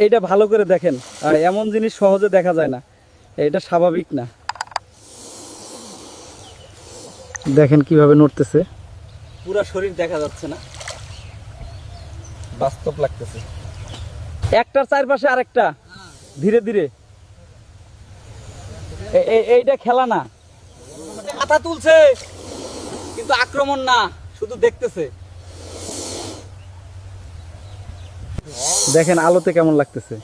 এইটা ভালো করে দেখেন, আর এমন জিনিস সহজে দেখা যায় না, এটা স্বাভাবিক না। দেখেন কিভাবে নড়তেছে, পুরো শরীর দেখা যাচ্ছে না, বাস্তব লাগতেছে। একটার চারপাশে আরেকটা ধীরে ধীরে, এইটা খেলা না, মাথা তুলছে কিন্তু আক্রমণ না, শুধু দেখতেছে। দেখেন আলোতে কেমন লাগতেছে,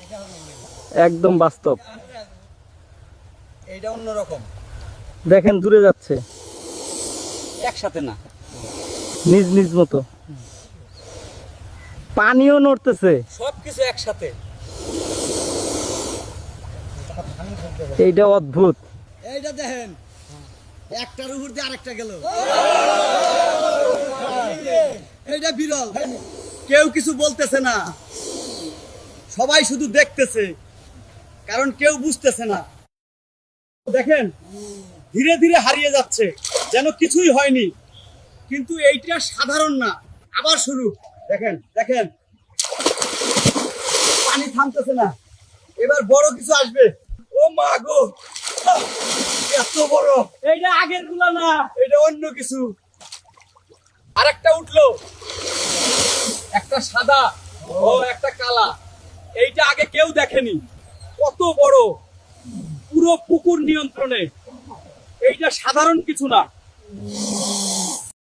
একদম বাস্তব। এইটা অন্যরকম, দেখেন দূরে যাচ্ছে, একসাথে না, নিজ নিজ মতো। পানিও নড়তেছে, সবকিছু একসাথে, এইটা অদ্ভুত। এইটা দেখেন, একটার উপর দিয়ে আরেকটা গেল, এইটা বিরল। কেউ কিছু বলতেছে না, সবাই শুধু দেখতেছে, কারণ কেউ বুঝতেছে না। দেখেন ধীরে ধীরে হারিয়ে যাচ্ছে, যেন কিছুই হয়নি, কিন্তু এইটা সাধারণ না। আবার শুরু, দেখেন দেখেন, পানি থামতেছে না, এবার বড় কিছু আসবে। ও মা গো, এত বড়! এইটা আগের গুলা না, এটা অন্য কিছু। আরেকটা উঠলো, একটা সাদা ও একটা কালা, এইটা আগে কেউ দেখেনি। কত বড়, পুরো পুকুর নিয়ন্ত্রণে। এইটা সাধারণ কিছু না।